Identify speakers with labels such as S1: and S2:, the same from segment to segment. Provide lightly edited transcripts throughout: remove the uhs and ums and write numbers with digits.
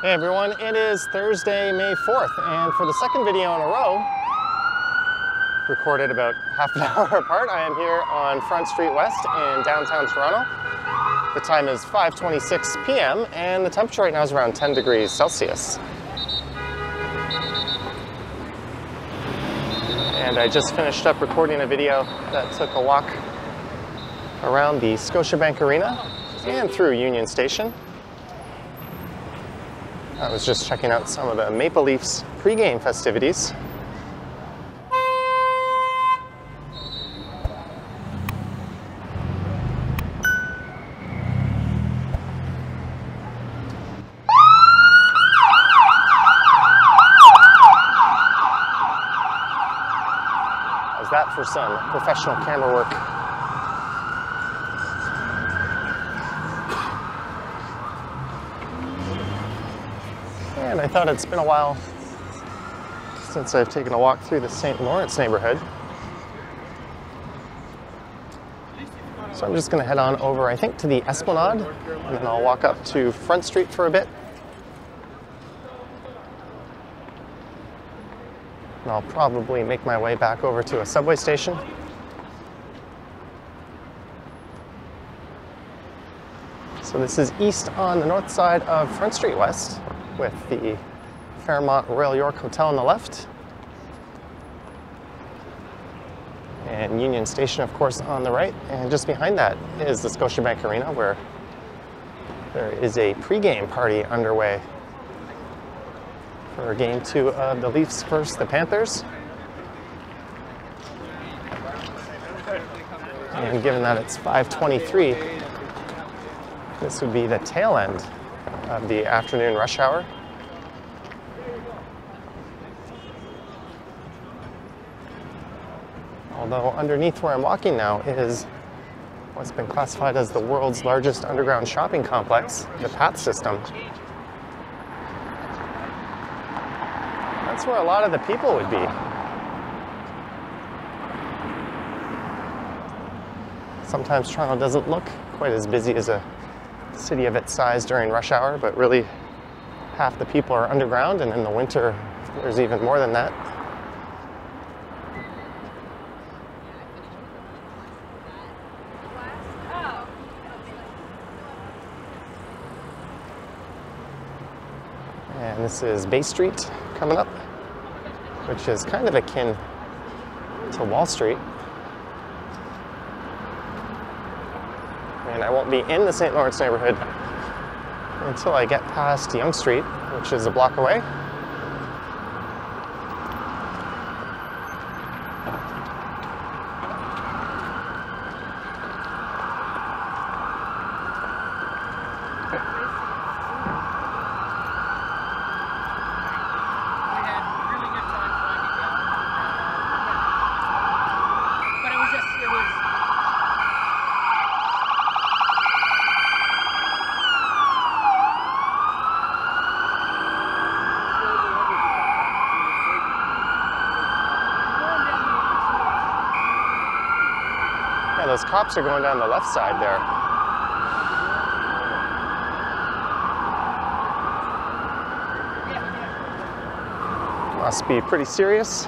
S1: Hey everyone, it is Thursday, May 4th, and for the second video in a row, recorded about half an hour apart, I am here on Front Street West in downtown Toronto. The time is 5:26 p.m. and the temperature right now is around 10 degrees Celsius. And I just finished up recording a video that took a walk around the Scotiabank Arena and through Union Station. I was just checking out some of the Maple Leafs pregame festivities. How's that for some professional camera work? And I thought it's been a while since I've taken a walk through the St Lawrence neighborhood. So I'm just going to head on over, I think, to the Esplanade, and then I'll walk up to Front Street for a bit. And I'll probably make my way back over to a subway station. So this is east on the north side of Front Street West, with the Fairmont Royal York Hotel on the left. And Union Station, of course, on the right. And just behind that is the Scotiabank Arena, where there is a pregame party underway for Game 2 of the Leafs versus the Panthers. And given that it's 5:23, this would be the tail end of the afternoon rush hour. Although underneath where I'm walking now is what's been classified as the world's largest underground shopping complex, the PATH system. That's where a lot of the people would be. Sometimes Toronto doesn't look quite as busy as a city of its size during rush hour, but really half the people are underground, and in the winter there's even more than that. And this is Bay Street coming up, which is kind of akin to Wall Street. And I won't be in the St Lawrence neighborhood until I get past Yonge Street, which is a block away. Those cops are going down the left side there. Must be pretty serious.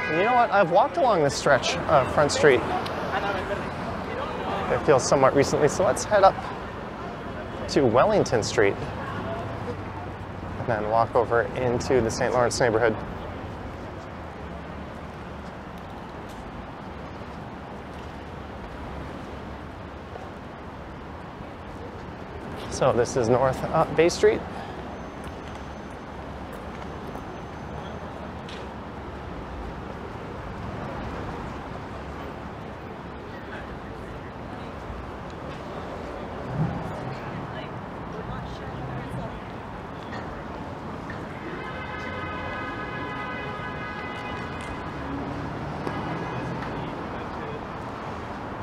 S1: And you know what? I've walked along this stretch of Front Street. It feels somewhat recently, so let's head up to Wellington Street and then walk over into the St Lawrence neighborhood. So this is north up Bay Street.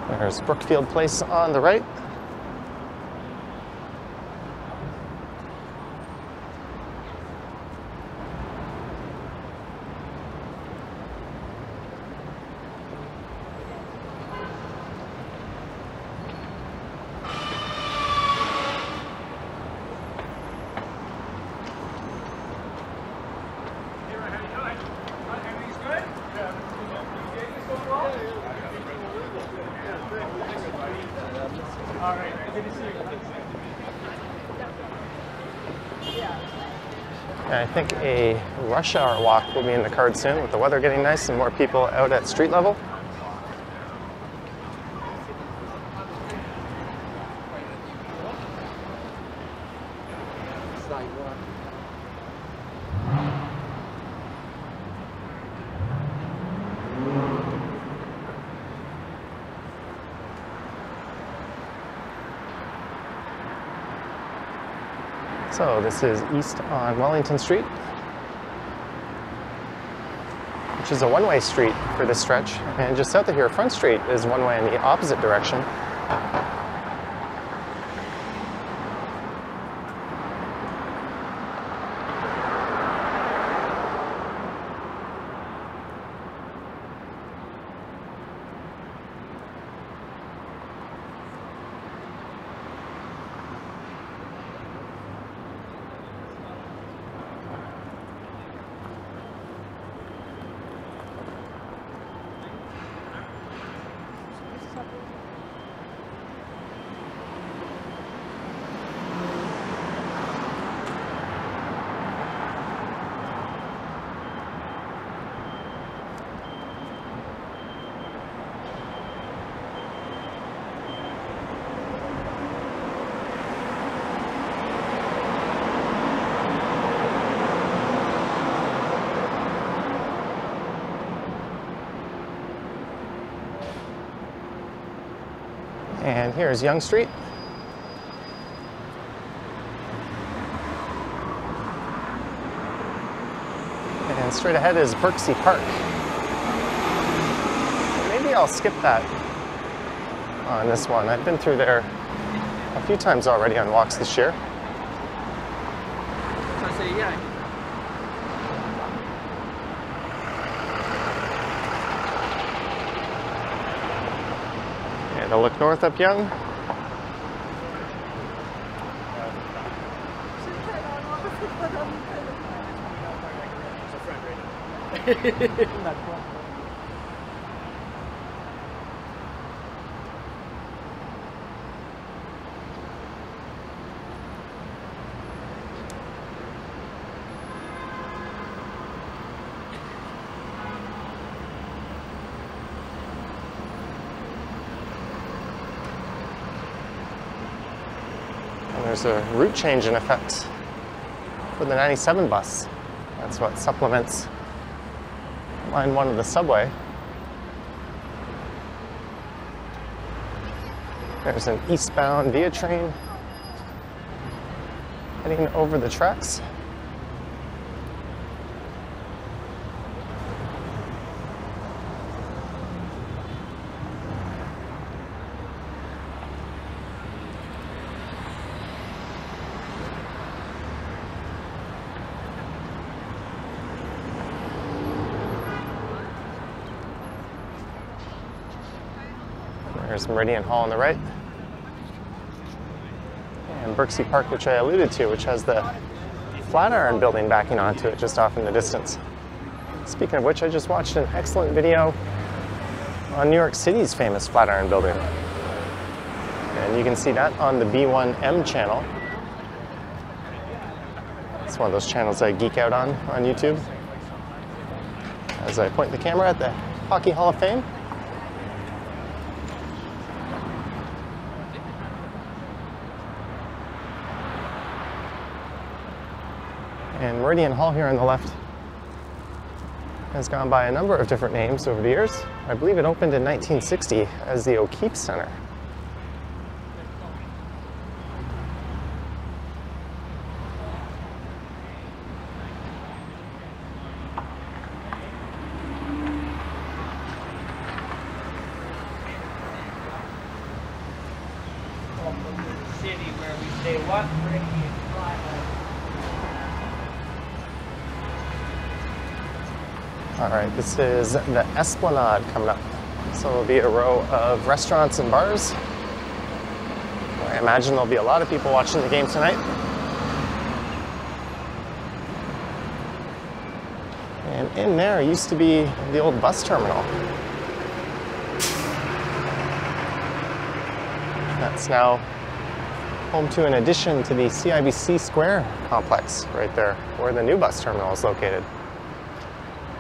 S1: There's Brookfield Place on the right. And I think a rush hour walk will be in the cards soon with the weather getting nice and more people out at street level. So this is east on Wellington Street, which is a one-way street for this stretch. And just south of here, Front Street is one way in the opposite direction. And here's Yonge Street. And straight ahead is Birksey Park. Maybe I'll skip that on this one. I've been through there a few times already on walks this year.
S2: I say, yeah.
S1: And I'll look north up Yonge. There's a route change in effect for the 97 bus. That's what supplements line 1 of the subway. There's an eastbound via train heading over the tracks. There's Meridian Hall on the right. And Birksey Park, which I alluded to, which has the Flatiron building backing onto it just off in the distance. Speaking of which, I just watched an excellent video on New York City's famous Flatiron building. And you can see that on the B1M channel. It's one of those channels I geek out on YouTube. As I point the camera at the Hockey Hall of Fame. And Meridian Hall here on the left has gone by a number of different names over the years. I believe it opened in 1960 as the O'Keefe Center.
S2: City where we say what?
S1: All right, this is the Esplanade coming up. So there'll be a row of restaurants and bars. I imagine there'll be a lot of people watching the game tonight. And in there used to be the old bus terminal. That's now Home to an addition to the CIBC Square complex right there, where the new bus terminal is located,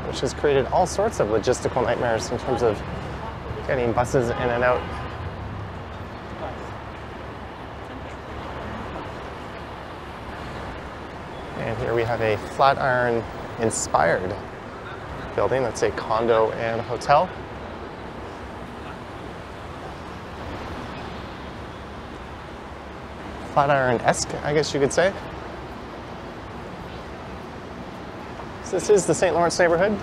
S1: which has created all sorts of logistical nightmares in terms of getting buses in and out. And here we have a Flatiron-inspired building that's a condo and hotel. Flatiron-esque, I guess you could say. So this is the St Lawrence neighborhood.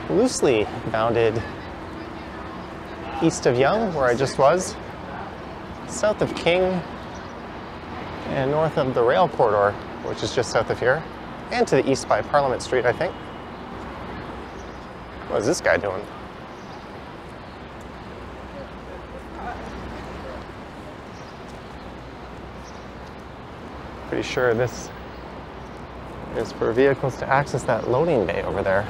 S1: Loosely bounded east of Yonge, where I just was, south of King, and north of the rail corridor, which is just south of here, and to the east by Parliament Street, I think. What is this guy doing? Pretty sure this is for vehicles to access that loading bay over there.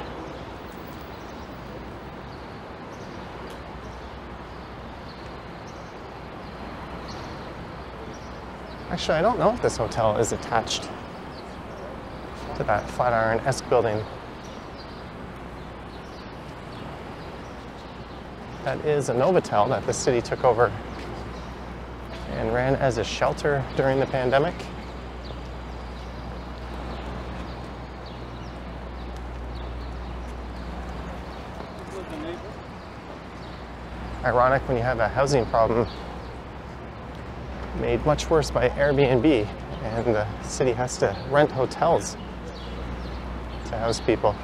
S1: Actually, I don't know if this hotel is attached to that Flatiron-esque building. That is a Novotel that the city took over and ran as a shelter during the pandemic. Ironic when you have a housing problem made much worse by Airbnb, and the city has to rent hotels to house people.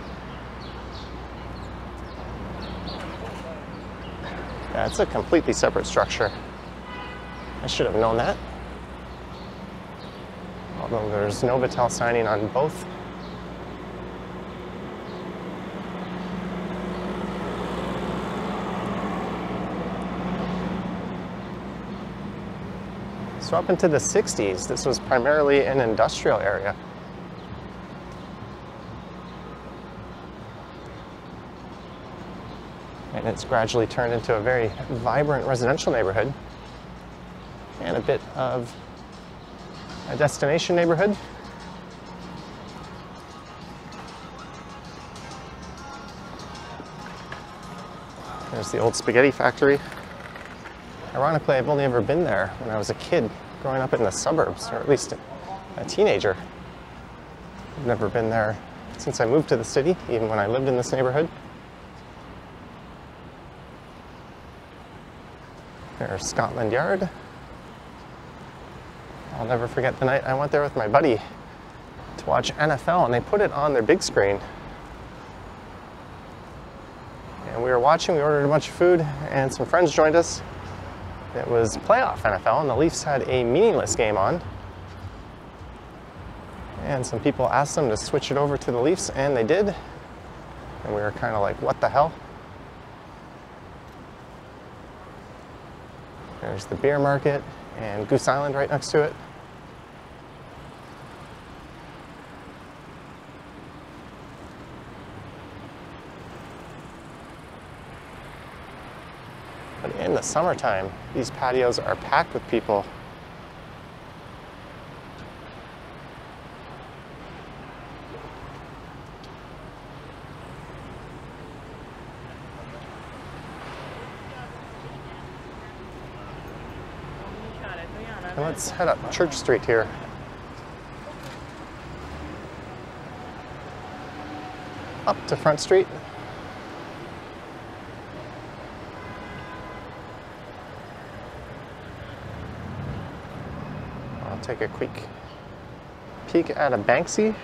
S1: That's a completely separate structure. I should have known that. Although there's Novotel signing on both. So up into the 60s, this was primarily an industrial area. And it's gradually turned into a very vibrant residential neighborhood and a bit of a destination neighborhood. There's the old spaghetti factory. Ironically, I've only ever been there when I was a kid, growing up in the suburbs, or at least a teenager. I've never been there since I moved to the city, even when I lived in this neighborhood. There's Scotland Yard. I'll never forget the night I went there with my buddy to watch NFL, and they put it on their big screen. And we were watching, we ordered a bunch of food, and some friends joined us. It was playoff NFL, and the Leafs had a meaningless game on. And some people asked them to switch it over to the Leafs, and they did. And we were kind of like, what the hell? There's the beer market and Goose Island right next to it. But in the summertime, these patios are packed with people. And let's head up Church Street here. Up to Front Street. I'll take a quick peek at a Banksy.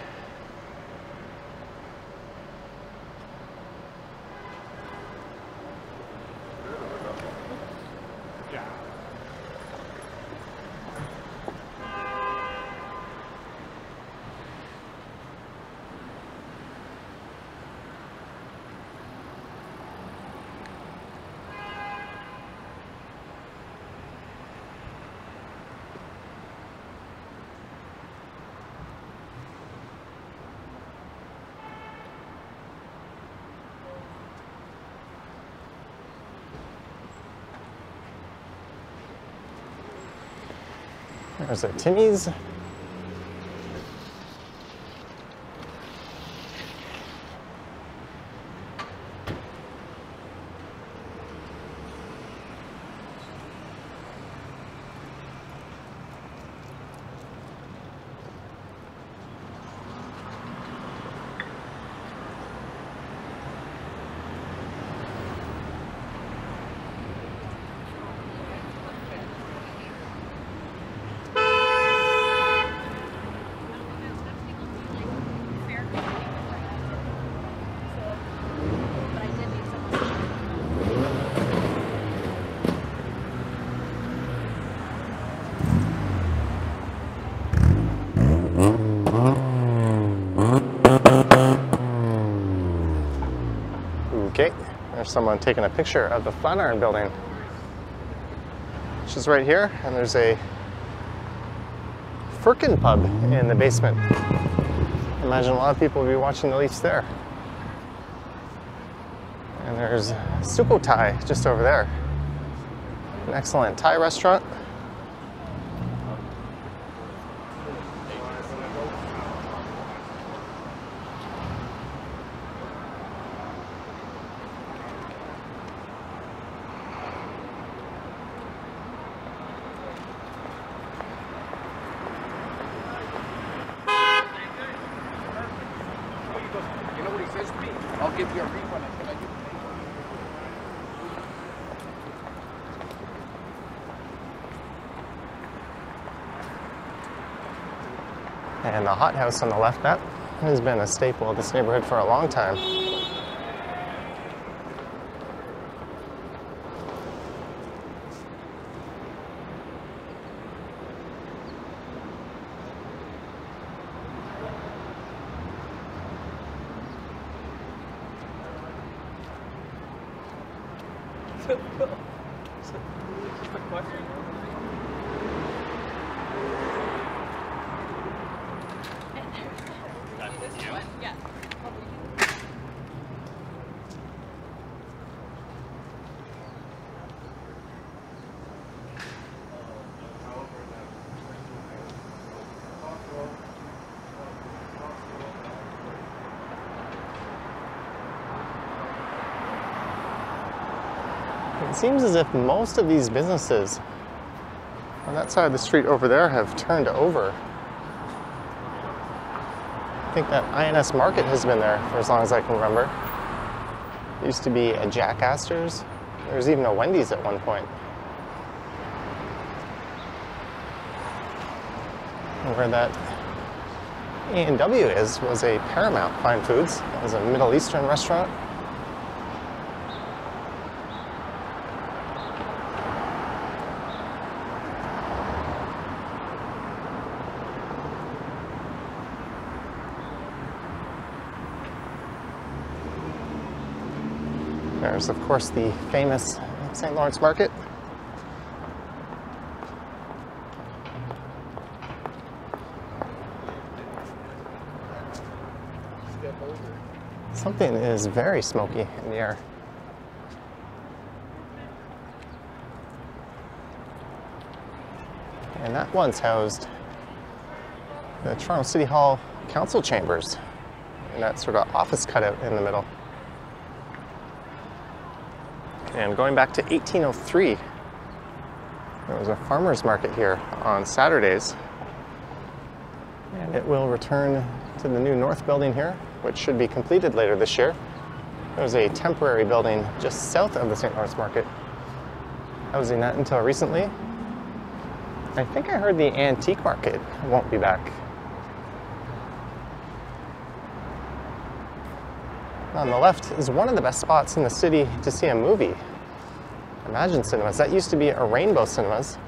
S1: There's a Timmy's. Okay, there's someone taking a picture of the Flatiron building, which is right here, and there's a Firkin pub in the basement. I imagine a lot of people will be watching the Leafs there. And there's Suko Thai just over there. An excellent Thai restaurant.
S3: You know what he says to me? I'll give you a refund. Can I give
S1: And the hot house on the left, that has been a staple of this neighborhood for a long time. It seems as if most of these businesses on that side of the street over there have turned over. I think that INS Market has been there for as long as I can remember. There used to be a Jack Astor's. There was even a Wendy's at one point. And where that A&W was a Paramount Fine Foods. That was a Middle Eastern restaurant. There's, of course, the famous St Lawrence Market. Something is very smoky in the air. And that once housed the Toronto City Hall Council chambers, and that sort of office cutout in the middle. And going back to 1803, there was a farmer's market here on Saturdays. And it will return to the new North building here, which should be completed later this year. There was a temporary building just south of the St. Lawrence Market, housing that until recently. I think I heard the antique market won't be back. On the left is one of the best spots in the city to see a movie. Imagine Cinemas. That used to be a Rainbow Cinemas,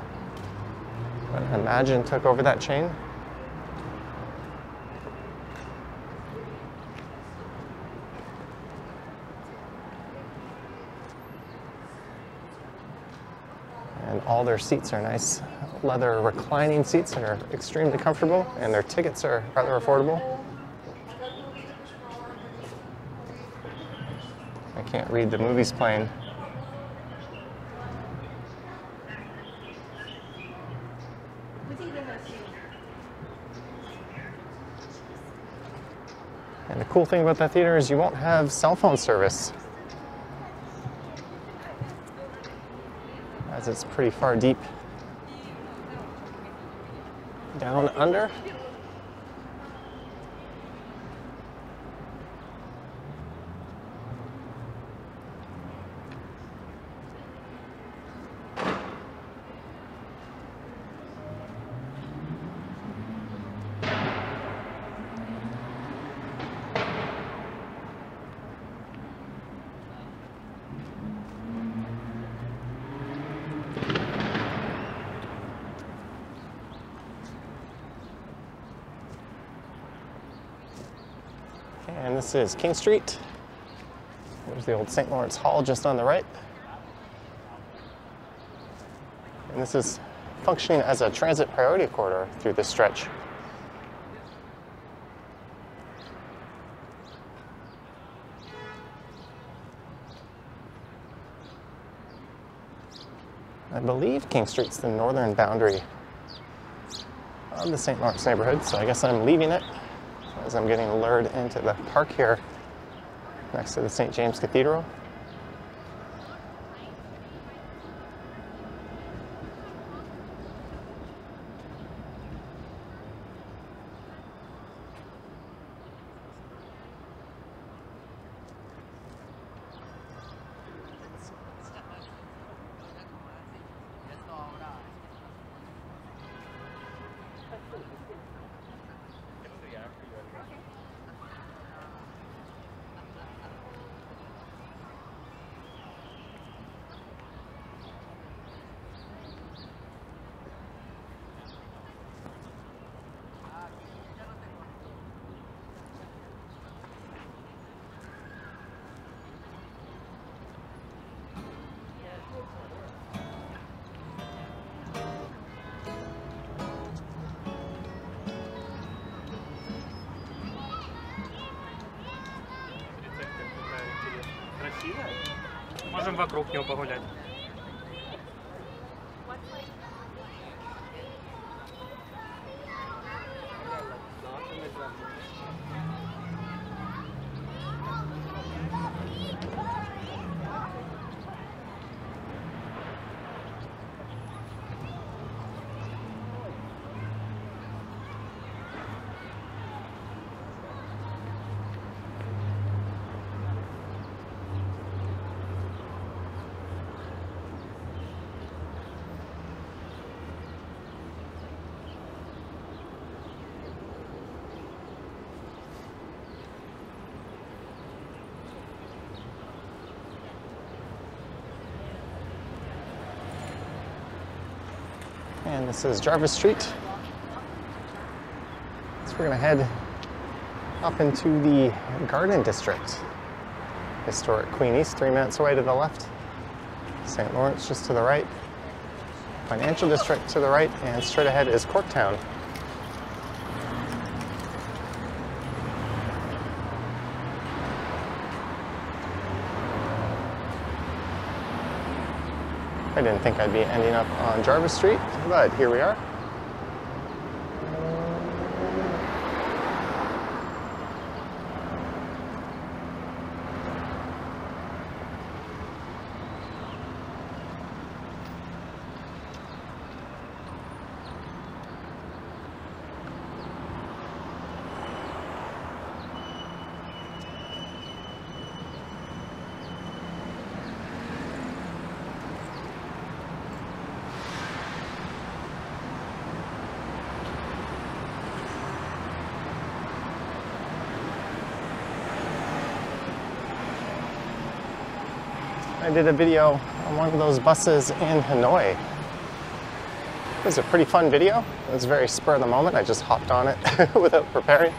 S1: but Imagine took over that chain. And all their seats are nice leather reclining seats that are extremely comfortable, and their tickets are rather affordable. I can't read the movies playing. And the cool thing about that theater is you won't have cell phone service, as it's pretty far deep down under. And this is King Street. There's the old St Lawrence Hall just on the right. And this is functioning as a transit priority corridor through this stretch. I believe King Street's the northern boundary of the St Lawrence neighborhood, so I guess I'm leaving it as I'm getting lured into the park here next to the St. James Cathedral.
S2: Можем вокруг него погулять.
S1: And this is Jarvis Street. So we're gonna head up into the Garden District. Historic Queen East, 3 minutes away to the left. St. Lawrence just to the right. Financial District to the right, and straight ahead is Corktown. I didn't think I'd be ending up on Jarvis Street, but here we are. I did a video on one of those buses in Hanoi. It was a pretty fun video. It was very spur of the moment. I just hopped on it without preparing.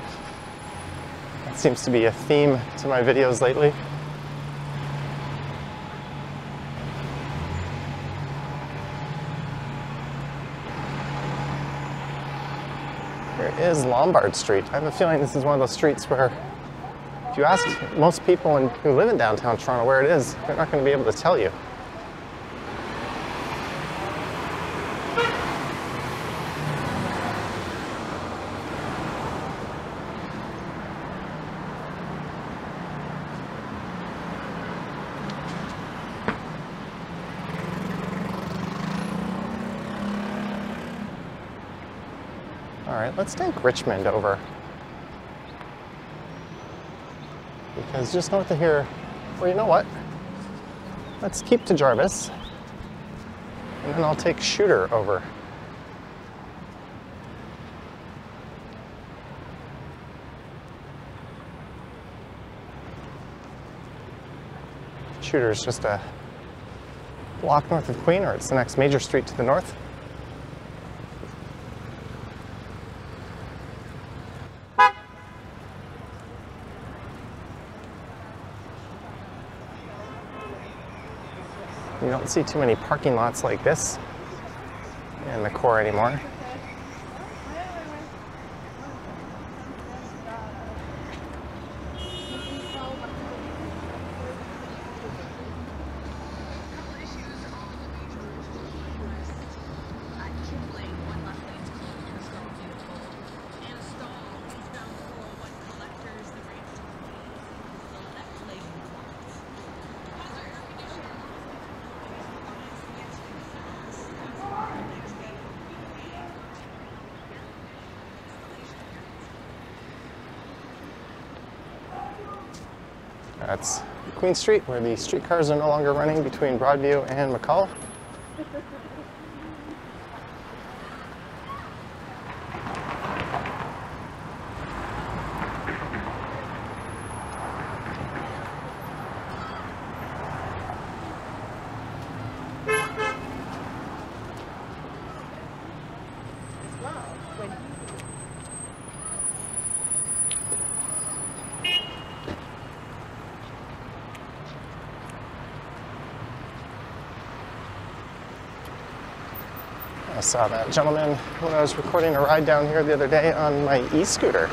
S1: That seems to be a theme to my videos lately. Here is Lombard Street. I have a feeling this is one of those streets where if you ask most people who live in downtown Toronto where it is, they're not going to be able to tell you. right, let's take Richmond over. Because just north of here, well, you know what? Let's keep to Jarvis. And then I'll take Shooter over. Shooter is just a block north of Queen, or it's the next major street to the north. You don't see too many parking lots like this in the core anymore. That's Queen Street, where the streetcars are no longer running between Broadview and McCall. I saw that gentleman when I was recording a ride down here the other day on my e-scooter.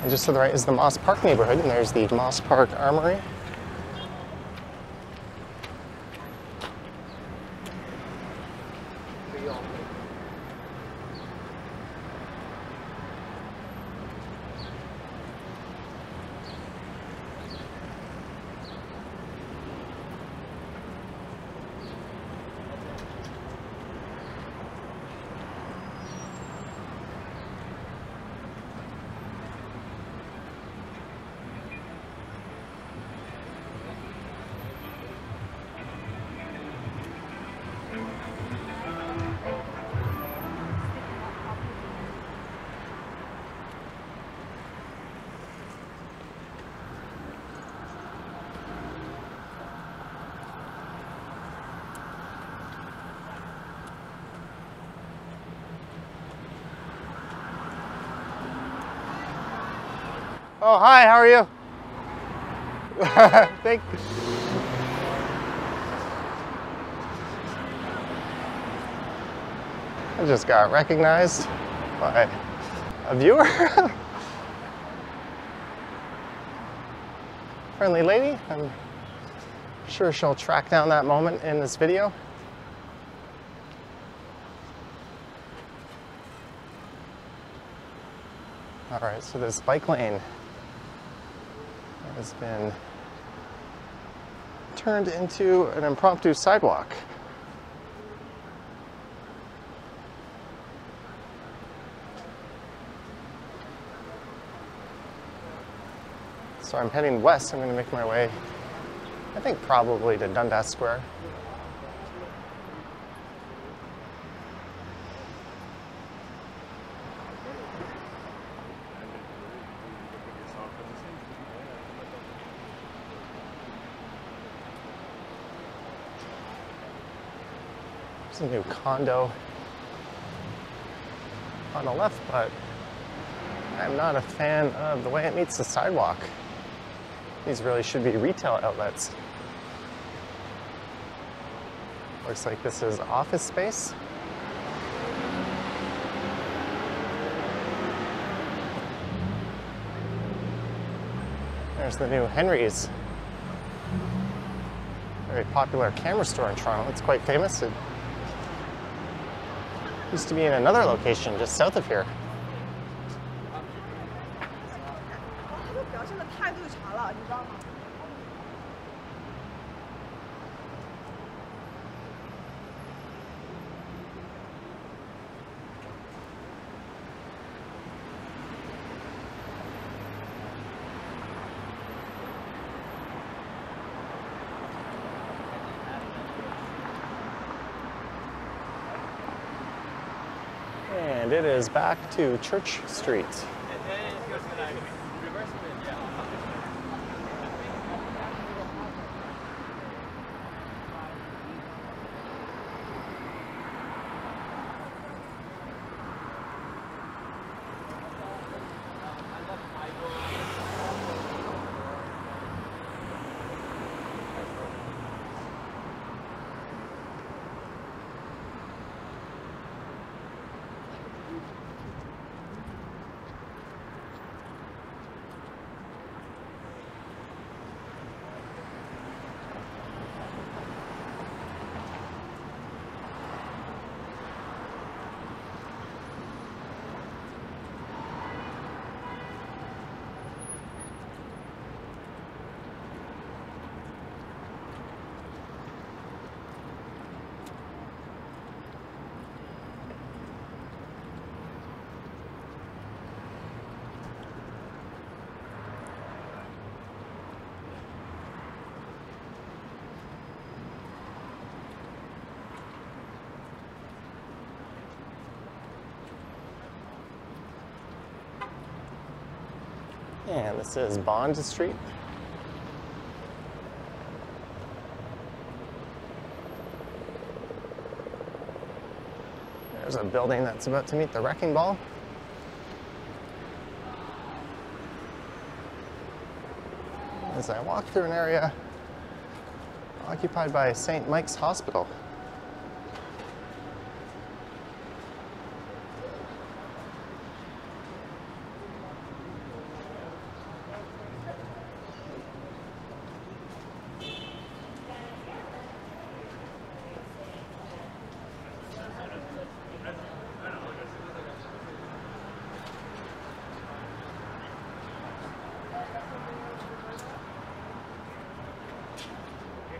S1: And just to the right is the Moss Park neighborhood, and there's the Moss Park Armory. Oh, hi, how are you? Thank you. I just got recognized by a viewer. Friendly lady. I'm sure she'll track down that moment in this video. All right, so this bike lane has been turned into an impromptu sidewalk. So I'm heading west. I'm going to make my way, I think probably to Dundas Square. There's a new condo on the left, but I'm not a fan of the way it meets the sidewalk. These really should be retail outlets. Looks like this is office space. There's the new Henry's. Very popular camera store in Toronto. It's quite famous. It used to be in another location just south of here. And it is back to Church Street. And this is Bond Street. There's a building that's about to meet the wrecking ball. As I walk through an area occupied by St. Mike's Hospital.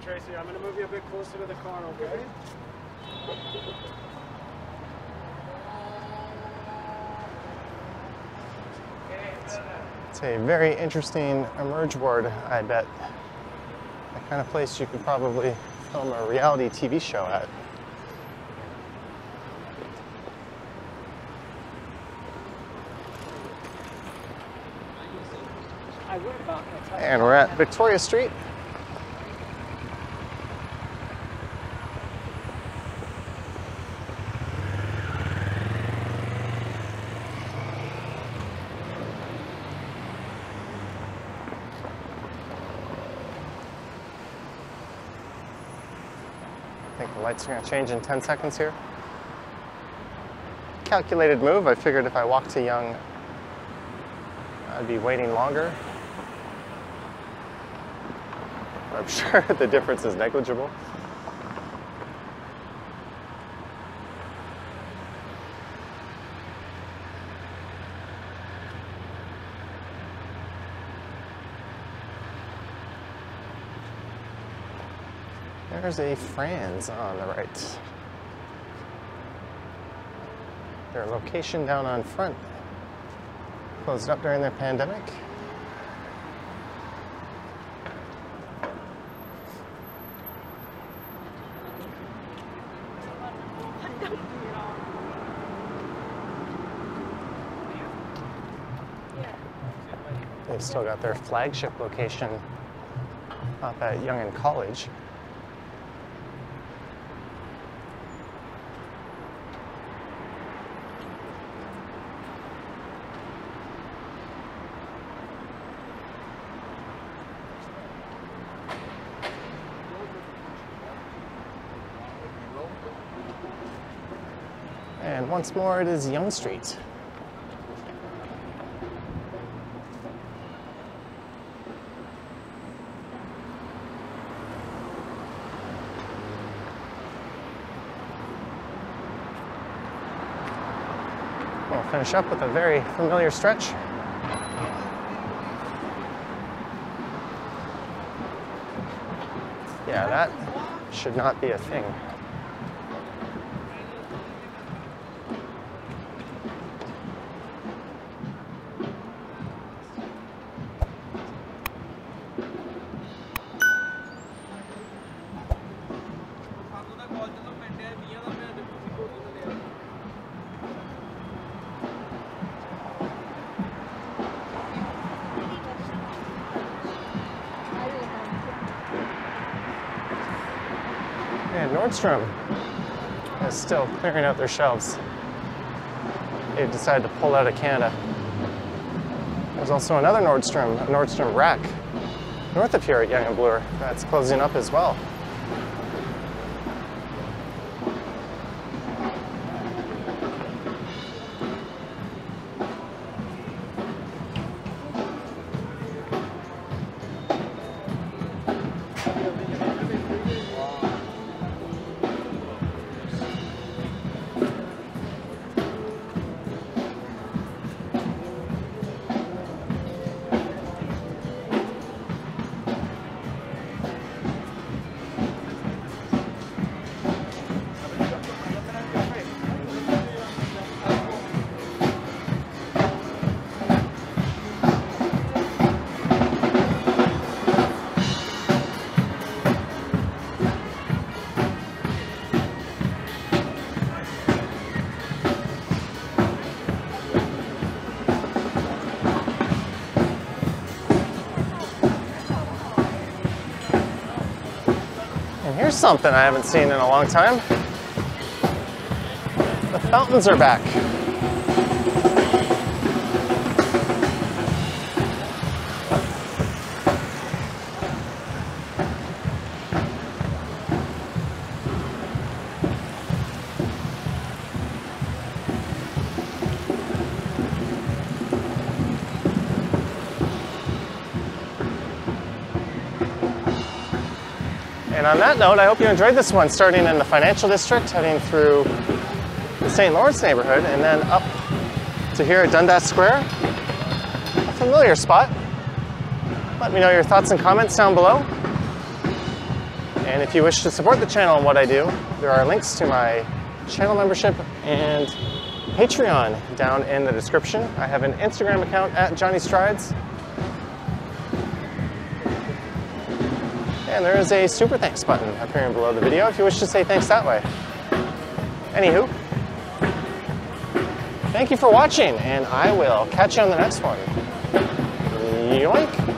S4: Tracy, I'm going to move you a bit closer to the car, okay?
S1: It's a very interesting emerge board, I bet. The kind of place you could probably film a reality TV show at. And we're at Victoria Street. I think the lights are going to change in 10 seconds here. Calculated move. I figured if I walked to Yonge, I'd be waiting longer. I'm sure the difference is negligible. There's a Franz on the right. Their location down on Front closed up during the pandemic. They've still got their flagship location up at Yonge College. And once more, it is Yonge Street. We'll finish up with a very familiar stretch. Yeah, that should not be a thing. Nordstrom is still clearing out their shelves. They've decided to pull out of Canada. There's also another Nordstrom, a Nordstrom Rack, north of here at Yonge and Bloor, that's closing up as well. Here's something I haven't seen in a long time. The fountains are back. And on that note, I hope you enjoyed this one, starting in the financial district, heading through the St Lawrence neighborhood, and then up to here at Dundas Square. A familiar spot. Let me know your thoughts and comments down below. And if you wish to support the channel and what I do, there are links to my channel membership and Patreon down in the description. I have an Instagram account at Johnny Strides. And there is a super thanks button appearing below the video if you wish to say thanks that way. Anywho, thank you for watching, and I will catch you on the next one. Yoink!